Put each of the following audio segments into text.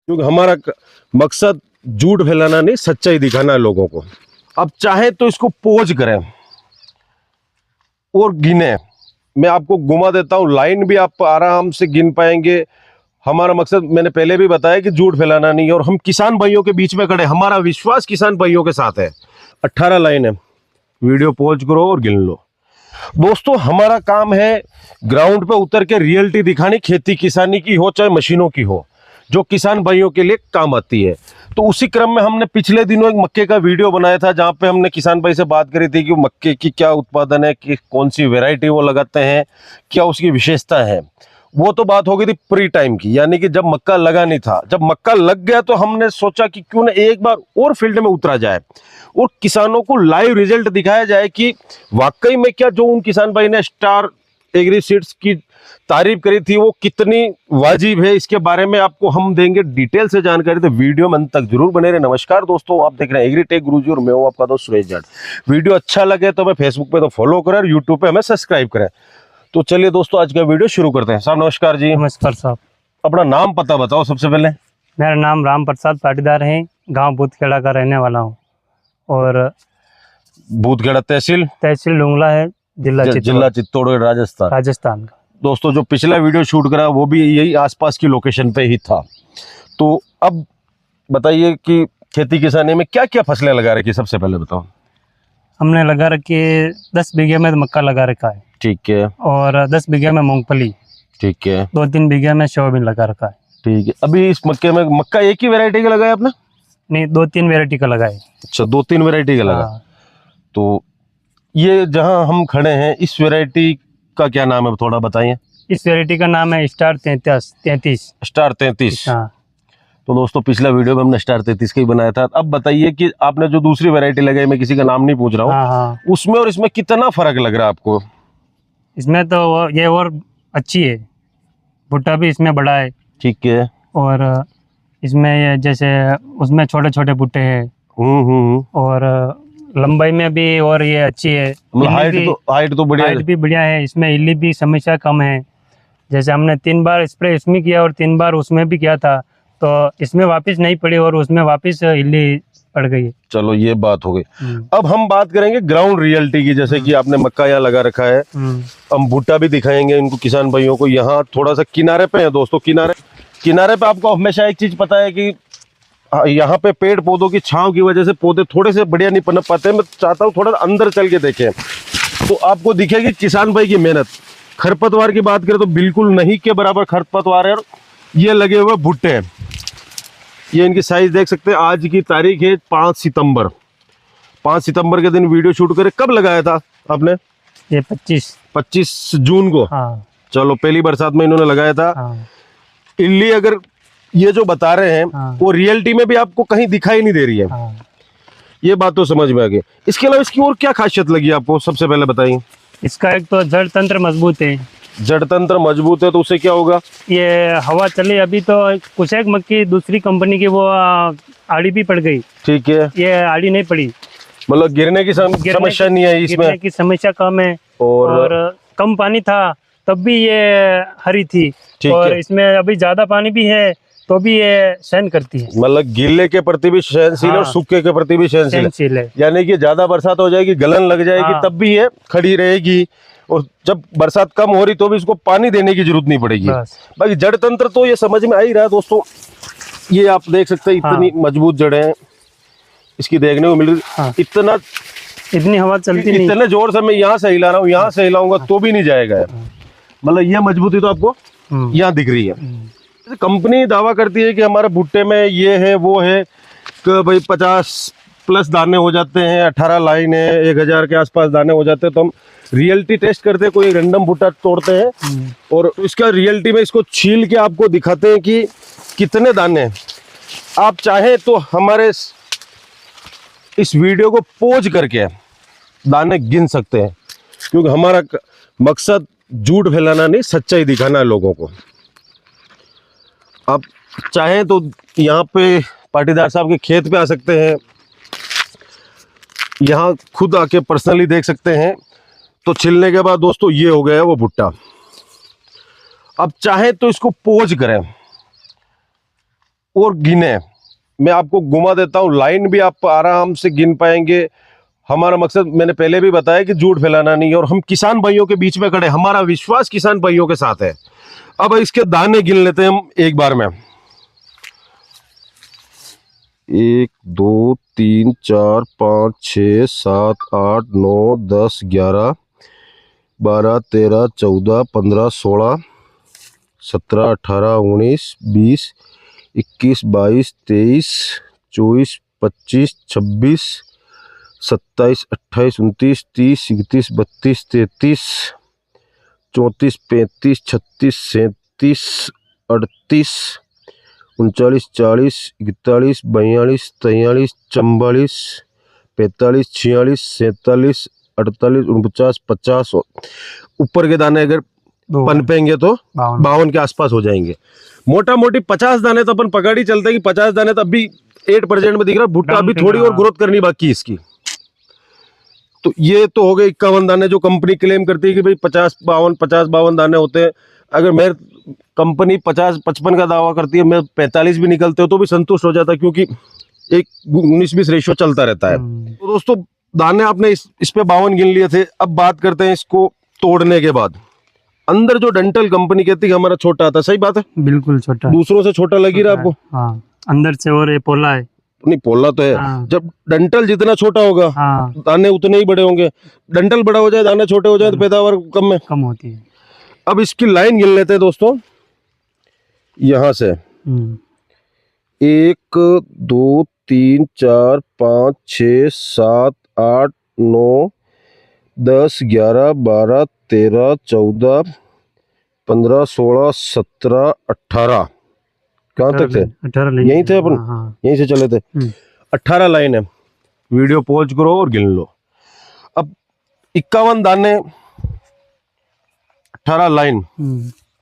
क्योंकि हमारा मकसद झूठ फैलाना नहीं, सच्चाई दिखाना है लोगों को। अब चाहे तो इसको पोज करें और गिने, मैं आपको घुमा देता हूं, लाइन भी आप आराम से गिन पाएंगे। हमारा मकसद मैंने पहले भी बताया कि झूठ फैलाना नहीं है, और हम किसान भाइयों के बीच में खड़े, हमारा विश्वास किसान भाइयों के साथ है। 18 लाइन है, वीडियो पॉज करो और गिन लो। दोस्तों, हमारा काम है ग्राउंड पे उतर के रियलिटी दिखानी, खेती किसानी की हो चाहे मशीनों की हो, जो किसान भाइयों के लिए काम आती है। तो उसी क्रम में हमने पिछले दिनों एक मक्के का वीडियो बनाया था, जहां पे हमने किसान भाई से बात करी थी कि मक्के की क्या उत्पादन है, कि कौन सी वैरायटी वो लगाते हैं, क्या उसकी विशेषता है। वो तो बात हो गई थी प्री टाइम की, यानी कि जब मक्का लगा नहीं था। जब मक्का लग गया तो हमने सोचा कि क्यों ना एक बार और फील्ड में उतरा जाए और किसानों को लाइव रिजल्ट दिखाया जाए कि वाकई में क्या जो उन किसान भाई ने स्टार एग्री सीड्स की तारीफ करी थी वो कितनी वाजिब है। इसके बारे में आपको हम देंगे डिटेल से जानकारी, तो वीडियो में अंत तक जरूर बने रहे। नमस्कार दोस्तों, आप देख रहे हैं एग्रीटेक गुरुजी और मैं हूं आपका दोस्त सुरेश जाट। वीडियो अच्छा लगे तो हमें फेसबुक पे तो फॉलो करें और यूट्यूब पे हमें सब्सक्राइब करें। तो चलिए दोस्तों, आज का वीडियो शुरू करते हैं। साहब नमस्कार जी। नमस्कार साहब। अपना नाम पता बताओ सबसे पहले। मेरा नाम राम प्रसाद पाटीदार है, गांव भूतखेड़ा का रहने वाला हूं, और भूतखेड़ा तहसील लुंगला है, जिला चित्तौड़गढ़ राजस्थान का। दोस्तों, जो पिछला वीडियो शूट करा वो भी यही आसपास की लोकेशन पे ही था। तो अब बताइए कि खेती किसानी में क्या क्या फसलें लगा रखी, सबसे पहले बताओ। हमने लगा रखी है 10 बीघे में मक्का लगा रखा है, ठीक है, और 10 बीघे में मूंगफली, ठीक है, 2-3 बीघे में सोयाबीन लगा रखा है। ठीक है। अभी इस मक्के में मक्का एक ही वैरायटी का लगाया आपने? नहीं, 2-3 वैरायटी का लगाए। अच्छा, 2-3 वैरायटी का लगा। हाँ। तो ये जहां हम खड़े हैं, इस वैरायटी का क्या नाम है, थोड़ा बताइए। इस वैरायटी का नाम है स्टार 33। स्टार 33। हाँ। तो दोस्तों, पिछला वीडियो में हमने स्टार 33 का ही बनाया था। अब बताइए कि आपने जो दूसरी वैरायटी लगाई, मैं किसी का नाम नहीं पूछ रहा हूँ, हाँ। उसमें और इसमें कितना फर्क लग रहा है आपको? इसमें तो ये और अच्छी है, भुट्टा भी इसमें बड़ा है, ठीक है, और इसमें ये जैसे उसमें छोटे छोटे भुट्टे हैं, और लंबाई में भी और ये अच्छी है। हाइट तो बढ़िया, हाइट भी बढ़िया है। इसमें इल्ली भी समस्या कम है। जैसे हमने 3 बार स्प्रे इसमें किया और 3 बार उसमें भी किया था, तो इसमें वापस नहीं पड़ी और उसमें वापस इल्ली पड़ गई। चलो, ये बात हो गई। अब हम बात करेंगे ग्राउंड रियलिटी की। जैसे कि आपने मक्का यहाँ लगा रखा है, हम भुट्टा भी दिखाएंगे इनको किसान भाइयों को। यहाँ थोड़ा सा किनारे पे है दोस्तों, किनारे पे आपको हमेशा एक चीज पता है कि यहाँ पे पेड़ पौधों की छांव की वजह से पौधे थोड़े से बढ़िया नहीं पनप पाते। मैं चाहता हूँ थोड़ा अंदर चल के देखें तो आपको दिखेगी किसान भाई की मेहनत। खरपतवार की बात करें तो बिल्कुल नहीं के बराबर खरपतवार है। और ये लगे हुए भुट्टे हैं, ये इनकी साइज देख सकते हैं। आज की तारीख है 5 सितंबर। 5 सितंबर के दिन वीडियो शूट करे। कब लगाया था आपने? ये 25 जून को। हाँ। चलो, पहली बरसात में इन्होंने लगाया था। हाँ। इल्ली अगर ये जो बता रहे हैं, हाँ। वो रियलिटी में भी आपको कहीं दिखाई नहीं दे रही है। हाँ। ये बात तो समझ में आ गई। इसके अलावा इसकी और क्या खासियत लगी आपको, सबसे पहले बताइए। इसका एक तो जड़ तंत्र मजबूत है। जड़ तंत्र मजबूत है तो उससे क्या होगा? ये हवा चली, अभी तो कुछ एक मक्की दूसरी कंपनी की वो आड़ी भी पड़ गई। ठीक है, ये आड़ी नहीं पड़ी, मतलब गिरने की समस्या नहीं है इसमें। गिरने की समस्या कम है, और कम पानी था तब भी ये हरी थी, और इसमें अभी ज्यादा पानी भी है तो भी ये सहन करती है। मतलब गीले के प्रति भी सहनशील है और सूखे के प्रति भी सहनशील है। यानी कि ज्यादा बरसात हो जाएगी, गलन लग जाएगी, तब भी ये खड़ी रहेगी, और जब बरसात कम हो रही तो भी इसको पानी देने की जरूरत नहीं पड़ेगी। बाकी जड़ तंत्र तो ये समझ में आ ही रहा है दोस्तों। ये आप देख सकते हैं, इतनी मजबूत जड़ें हैं इसकी, देखने को मिल रही। इतनी हवा चलती नहीं, इतने जोर से मैं यहाँ से हिला रहा हूँ, यहाँ से हिलाऊंगा तो भी नहीं जाएगा। मतलब ये मजबूती तो आपको यहाँ दिख रही है। कंपनी दावा करती है कि हमारे भुट्टे में ये है वो है कि भाई 50+ दाने हो जाते हैं, 18 लाइन है, 1000 के आसपास दाने हो जाते हैं। तो हम रियलिटी टेस्ट करते हैं, कोई रैंडम भुट्टा तोड़ते हैं और इसका रियलिटी में इसको छील के आपको दिखाते हैं कि कितने दाने हैं। आप चाहें तो हमारे इस वीडियो को पॉज करके दाने गिन सकते हैं, क्योंकि हमारा मकसद झूठ फैलाना नहीं, सच्चाई दिखाना है लोगों को। आप चाहें तो यहाँ पे पाटीदार साहब के खेत पे आ सकते हैं, यहाँ खुद आके पर्सनली देख सकते हैं। तो छिलने के बाद दोस्तों ये हो गया वो भुट्टा। अब चाहे तो इसको पोज करें, और गिने। मैं आपको घुमा देता हूँ, लाइन भी आप आराम से गिन पाएंगे। हमारा मकसद मैंने पहले भी बताया कि झूठ फैलाना नहीं है, और हम किसान भाइयों के बीच में खड़े, हमारा विश्वास किसान भाइयों के साथ है। अब इसके दाने गिन लेते हैं हम एक बार में। 1 2 3 4 5 6 7 8 9 10 11 12 13 14 15 16 17 18 19 20 21 22 23 24 25 26 27 28 29 30 31 32 33 34 35 36 37 38 39 40 41 42 43 44 45 46 47 48 49 50 ऊपर के दाने अगर पनपेंगे तो 52 के आसपास हो जाएंगे। मोटा मोटी 50 दाने तो अपन पकड़ ही चलते हैं कि 50 दाने तो अभी 8% में दिख रहा है। भुट्टा अभी थोड़ी और ग्रोथ करनी बाकी है इसकी। तो ये तो हो गए 51 दाने जो कंपनी क्लेम करती है कि भाई 50-52 दाने होते हैं। अगर मैं कंपनी 50-55 का दावा करती है, मैं 45 भी निकलते हो तो भी संतुष्ट हो जाता है, क्योंकि एक 19-20 रेशियो चलता रहता है। तो दोस्तों दाने आपने इस पे 52 गिन लिए थे। अब बात करते हैं इसको तोड़ने के बाद। अंदर जो डेंटल कंपनी कहती है हमारा छोटा आता है, सही बात है? बिल्कुल छोटा, दूसरों से छोटा लगी रहा आपको? हाँ, अंदर से और ये पोला है। नहीं, पोला तो है। हाँ। जब डेंटल जितना छोटा होगा हाँ, दाने उतने ही बड़े होंगे। डेंटल बड़ा हो जाए दाने छोटे हो जाए तो पैदावार कम होती है। अब इसकी लाइन गिन लेते हैं दोस्तों, यहां से 1 2 3 4 5 6 7 8 9 10 11 12 13 14 15 16 17 18 कहाँ तक थे? 18 यहीं थे अपन। यहीं से चले थे। 18 लाइन है। वीडियो पॉज करो और गिन लो। अब 51 दाने 18 लाइन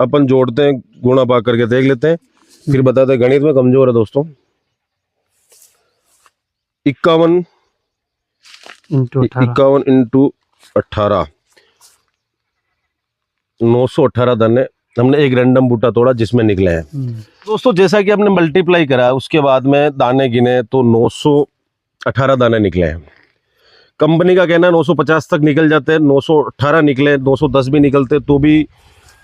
अपन जोड़ते हैं, गुणा भाग करके देख लेते हैं, फिर बताते हैं। गणित में कमजोर है दोस्तों। 51 इंटू 18 918 दाने हमने एक रैंडम बूटा तोड़ा जिसमें निकले हैं। दोस्तों जैसा कि हमने मल्टीप्लाई करा, उसके बाद में दाने गिने तो 918 दाने निकले हैं। कंपनी का कहना है 950 तक निकल जाते हैं, 918 निकले, 910 भी निकलते तो भी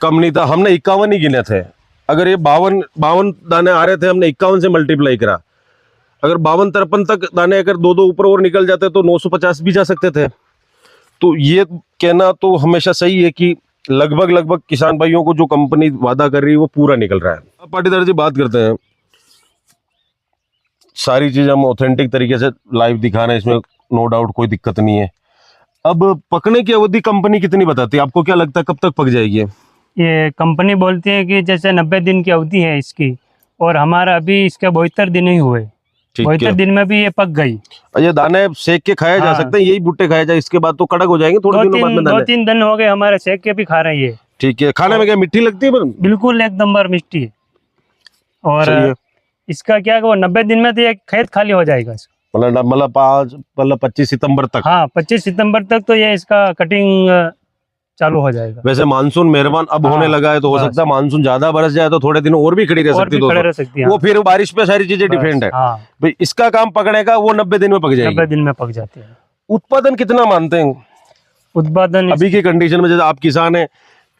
कम नहीं था। हमने 51 ही गिने थे। अगर ये 52 दाने आ रहे थे, हमने 51 से मल्टीप्लाई करा। अगर 52-53 तक दाने अगर दो ऊपर और निकल जाते तो 950 भी जा सकते थे। तो ये कहना तो हमेशा सही है कि लगभग किसान भाइयों को जो कंपनी वादा कर रही है वो पूरा निकल रहा है। अब पाटीदार जी बात करते हैं, सारी चीज हम ऑथेंटिक तरीके से लाइव दिखा रहे हैं, इसमें नो डाउट कोई दिक्कत नहीं है। अब पकने की अवधि कंपनी कितनी बताती है? आपको क्या लगता है कब तक पक जाएगी? ये कंपनी बोलती है कि जैसे 90 दिन की अवधि है इसकी, और हमारा अभी इसके 72 दिन ही हुए। 72 दिन में भी ये पक गई। ये दाने सेक के खाए जा सकते हैं, यही भुट्टे खाए जाए, इसके बाद तो कड़क हो जाएंगे थोड़े दिनों बाद में दाने। 2-3 दिन हो गए हमारे, सेक के भी खा रही है। ठीक है। खाने में क्या मिट्टी लगती है? बिल्कुल एकदम बार मिट्टी है। और इसका क्या वो 90 दिन में तो ये खेत खाली हो जाएगा। मतलब 25 सितंबर तक। हाँ, 25 सितंबर तक तो ये इसका कटिंग चालू हो जाएगा। वैसे मानसून मेहरबान अब होने लगा है, तो हो सकता है मानसून ज्यादा बरस जाए तो थोड़े दिन और भी खड़ी रह सकती है। वो फिर बारिश पे सारी चीजें डिपेंड है। भाई इसका काम पकड़ने का वो 90 दिन में पक जाएगी। 90 दिन में पक जाती है। उत्पादन कितना मानते हैं? उत्पादन अभी की कंडीशन में, जैसे आप किसान है,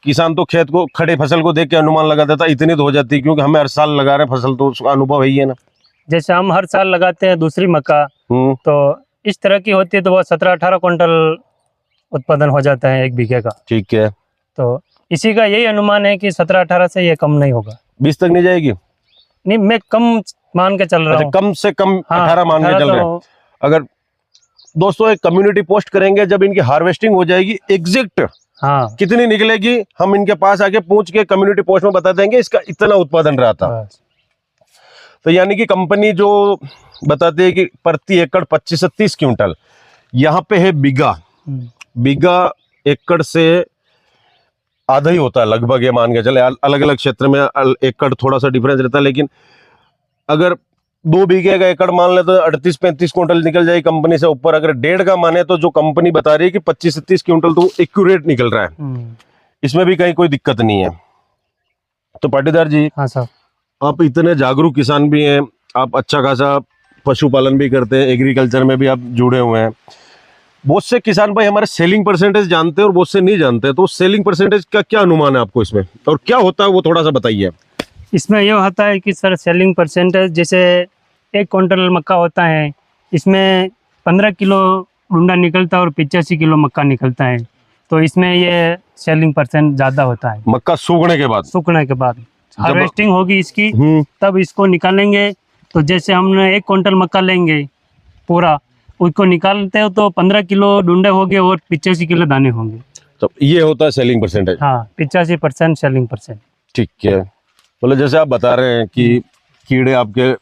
किसान तो खेत को खड़े फसल को देख के अनुमान लगा देता, इतनी तो हो जाती है, क्योंकि हमें हर साल लगा रहे फसल, तो उसका अनुभव ही है ना। जैसे हम हर साल लगाते हैं दूसरी मक्का, तो इस तरह की होती है तो वो 17-18 क्विंटल उत्पादन हो जाता है 1 बीघे का। ठीक है। तो इसी का यही अनुमान है कि 17-18 से ये कम नहीं होगा। 20 तक नहीं जाएगी? नहीं, मैं कम मान के चल रहा हूँ। कम से कम 18 मान के चल रहे हैं। अगर दोस्तों एक कम्युनिटी पोस्ट करेंगे, जब इनकी हार्वेस्टिंग हो जाएगी, एग्जैक्ट कितनी निकलेगी हम इनके पास आके पूछ के कम्युनिटी पोस्ट में बता देंगे इसका इतना उत्पादन रहा था। तो यानी कि कंपनी जो बताती है कि प्रति एकड़ 25 से 30 क्विंटल, यहाँ पे है बीघा एकड़ से आधा ही होता है लगभग, ये मान के चले। अलग अलग क्षेत्र में एकड़ थोड़ा सा डिफरेंस रहता है, लेकिन अगर 2 बीघे का एकड़ मान ले तो 38-35 क्विंटल निकल जाएगी कंपनी से ऊपर। अगर 1.5 का माने तो जो कंपनी बता रही है कि 25 से 30 क्विंटल तो एक्यूरेट निकल रहा है। इसमें भी कहीं कोई दिक्कत नहीं है। तो पाटीदार जी, हाँ साहब, आप इतने जागरूक किसान भी हैं, आप अच्छा खासा पशुपालन भी करते हैं, एग्रीकल्चर में भी आप जुड़े हुए हैं। बहुत से किसान भाई हमारे सेलिंग परसेंटेज जानते हैं और बहुत से नहीं जानते, तो सेलिंग परसेंटेज का क्या अनुमान है आपको इसमें, और क्या होता है वो थोड़ा सा बताइए। इसमें ये होता है कि सर सेलिंग परसेंटेज, जैसे 1 क्विंटल मक्का होता है, इसमें 15 किलो डूंडा निकलता है और 85 किलो मक्का निकलता है, तो इसमें ये सेलिंग परसेंट ज़्यादा होता है। मक्का सूखने के बाद, सूखने के बाद हार्वेस्टिंग होगी इसकी, तब इसको निकालेंगे। तो जैसे हमने 1 क्विंटल मक्का लेंगे पूरा, उसको निकालते हो तो 15 किलो डूंडे होंगे और 85 किलो दाने होंगे। तो ये होता है सेलिंग परसेंटेज। हाँ, 85% सेलिंग परसेंट। ठीक है, मतलब जैसे आप बता रहे हैं कि कीड़े आपके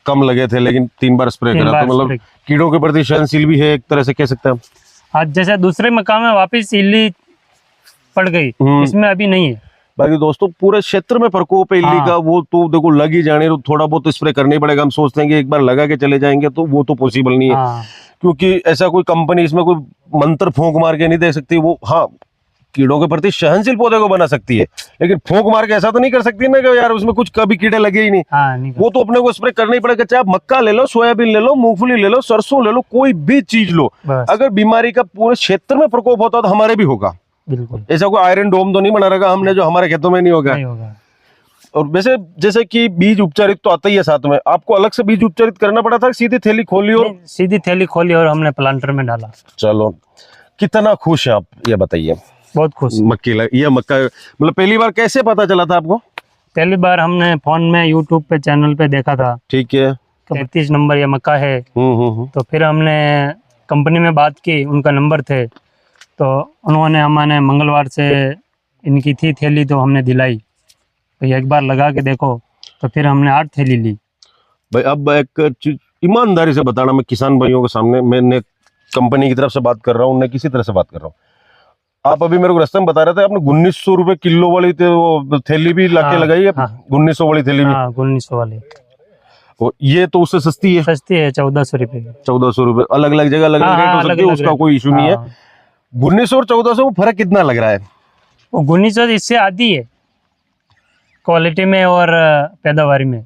कम लगे थे लेकिन 3 बार स्प्रे करा, तो मतलब कीड़ों के प्रति सहनशील भी है, एक तरह से कह सकते हैं। आज जैसे दूसरे मक्का में वापस इल्ली पड़ गई, इसमें अभी नहीं है। बाकी दोस्तों पूरे क्षेत्र में प्रकोप है इल्ली का, वो तो देखो लग ही जाने, तो थोड़ा बहुत स्प्रे करना ही पड़ेगा। हम सोचते हैं कि एक बार लगा के चले जाएंगे, तो वो तो पॉसिबल नहीं है, क्योंकि ऐसा कोई कंपनी इसमें कोई मंत्र फूंक मार के नहीं दे सकती। वो हाँ, कीड़ों के प्रति सहनशील पौधे को बना सकती है, लेकिन फूंक मार के ऐसा तो नहीं कर सकती ना कि यार उसमें कुछ कभी कीड़े लगे ही नहीं। नहीं वो तो अपने को स्प्रे करना ही पड़ेगा, चाहे आप मक्का ले लो, सोयाबीन ले लो, मूंगफली ले लो, सरसों ले लो, कोई भी चीज लो, अगर बीमारी का पूरे क्षेत्र में प्रकोप होता तो हमारे भी होगा। बिल्कुल, ऐसा कोई आयरन डोम तो नहीं बना रखा हमने जो हमारे खेतों में नहीं होगा। और वैसे जैसे कि बीज उपचारित तो आता ही है साथ में, आपको अलग से बीज उपचारित करना पड़ा था, सीधी थैली खोली और सीधी थैली खोली और हमने प्लांटर में डाला। चलो, कितना खुश हैं आप, ये बताइए। बहुत खुश। ये मक्का मतलब पहली बार कैसे पता चला था आपको? पहली बार हमने फोन में यूट्यूब पे चैनल पे देखा था। ठीक है, 33 नंबर ये मक्का है। तो फिर हमने कंपनी में बात की, उनका नंबर थे, तो उन्होंने हमारे मंगलवार से इनकी थी थैली, तो हमने दिलाई, तो एक बार लगा के देखो, तो फिर हमने 8 थैली ली। भाई अब एक चीज ईमानदारी से बताना, मैं किसान भाइयों के सामने, मैंने कंपनी की तरफ से बात कर रहा हूँ, न किसी तरह से बात कर रहा हूँ। आप अभी मेरे को रास्ते में बता रहे थे आपने 1900 रुपए किलो वाली वो थैली भी लाके लगाई है। 1900 वाली थैली भी? 1900 वाली। और ये तो उससे सस्ती है? सस्ती है, 1400 रुपए। 1400 रुपए, अलग अलग जगह अलग अलग रेट हो सकती है, उसका कोई इशू नहीं है। 1900 और 1400 में फर्क कितना लग रहा है? वो 1900 इससे आधी है क्वालिटी में और पैदावारी में।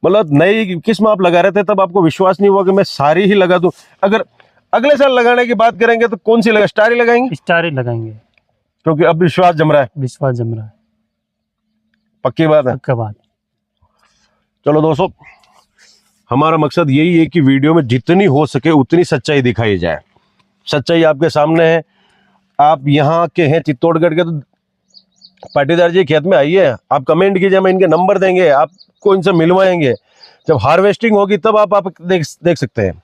मतलब नई किस्म आप लगा रहे थे, तब आपको विश्वास नहीं हुआ कि मैं सारी ही लगा दूं? अगर अगले साल लगाने की बात करेंगे तो कौन सी लगा, स्टार ही लगाएंगे? स्टार ही लगाएंगे, क्योंकि अब विश्वास जम रहा है। विश्वास जम रहा है, पक्की बात है। पक्का बात। चलो दोस्तों, हमारा मकसद यही है कि वीडियो में जितनी हो सके उतनी सच्चाई दिखाई जाए। सच्चाई आपके सामने है। आप यहाँ के हैं चित्तौड़गढ़ के, तो पाटीदार जी खेत में आइए, आप कमेंट कीजिए, मैं इनके नंबर देंगे, आपको इनसे मिलवाएंगे। जब हार्वेस्टिंग होगी तब आप देख सकते हैं।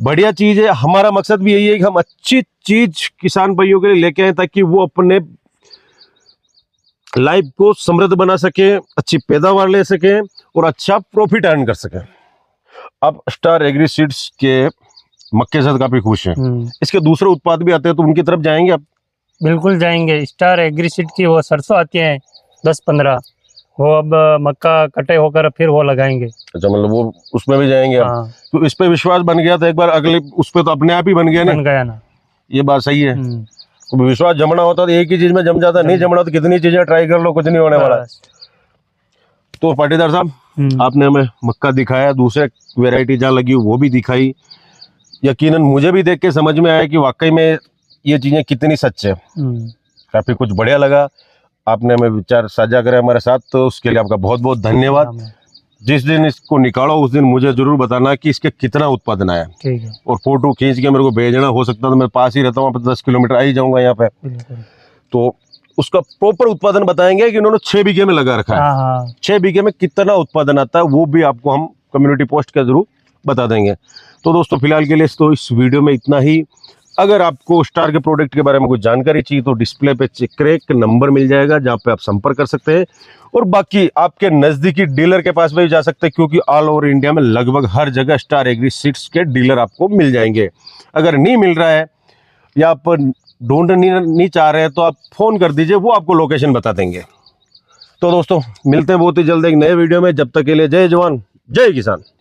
बढ़िया चीज है। हमारा मकसद भी यही है कि हम अच्छी चीज किसान भाइयों के लिए लेके आए, ताकि वो अपने लाइफ को समृद्ध बना सके, अच्छी पैदावार ले सके और अच्छा प्रॉफिट अर्न कर सके। आप स्टार एग्री सीड्स के मक्के से काफी खुश हैं। इसके दूसरे उत्पाद भी आते हैं, तो उनकी तरफ जाएंगे आप? बिल्कुल जाएंगे। स्टार एग्री सीड की वो सरसों आती है 10-15, वो अब मक्का कटे होकर फिर वो लगाएंगे। अच्छा, मतलब वो उसमें भी जाएंगे आप? तो इस पे विश्वास बन गया था एक बार, अगले उस पे तो अपने आप ही बन गया ना। ये बात सही है। तो विश्वास जमना होता तो एक ही चीज में जम जाता, नहीं जमना तो कितनी चीजें ट्राई कर लो, कुछ नहीं होने वाला। तो पाटीदार साहब, आपने हमें मक्का दिखाया, दूसरे वेराइटी जहाँ लगी वो भी दिखाई। यकीनन मुझे भी देख के समझ में आया कि वाकई में ये चीजें कितनी सच है। काफी कुछ बढ़िया लगा, आपने हमें विचार साझा करे हमारे साथ, तो उसके लिए आपका बहुत बहुत धन्यवाद। जिस दिन इसको निकालो उस दिन मुझे जरूर बताना कि इसके कितना उत्पादन आया। ठीक है। और फोटो खींच के मेरे को भेजना, हो सकता तो मैं पास ही रहता हूँ, 10 किलोमीटर आ ही जाऊंगा यहाँ पे, तो उसका प्रॉपर उत्पादन बताएंगे कि उन्होंने 6 बीघे में लगा रखा है। 6 बीघे में कितना उत्पादन आता है वो भी आपको हम कम्युनिटी पोस्ट के जरूर बता देंगे। तो दोस्तों फिलहाल के लिए तो इस वीडियो में इतना ही। अगर आपको स्टार के प्रोडक्ट के बारे में कुछ जानकारी चाहिए तो डिस्प्ले पे एक नंबर मिल जाएगा, जहाँ पे आप संपर्क कर सकते हैं। और बाकी आपके नजदीकी डीलर के पास भी जा सकते हैं, क्योंकि ऑल ओवर इंडिया में लगभग हर जगह स्टार एग्री सीड्स के डीलर आपको मिल जाएंगे। अगर नहीं मिल रहा है या आप ढूंढ नहीं चाह रहे हैं तो आप फोन कर दीजिए, वो आपको लोकेशन बता देंगे। तो दोस्तों मिलते हैं बहुत ही जल्द एक नए वीडियो में। जब तक के लिए जय जवान जय किसान।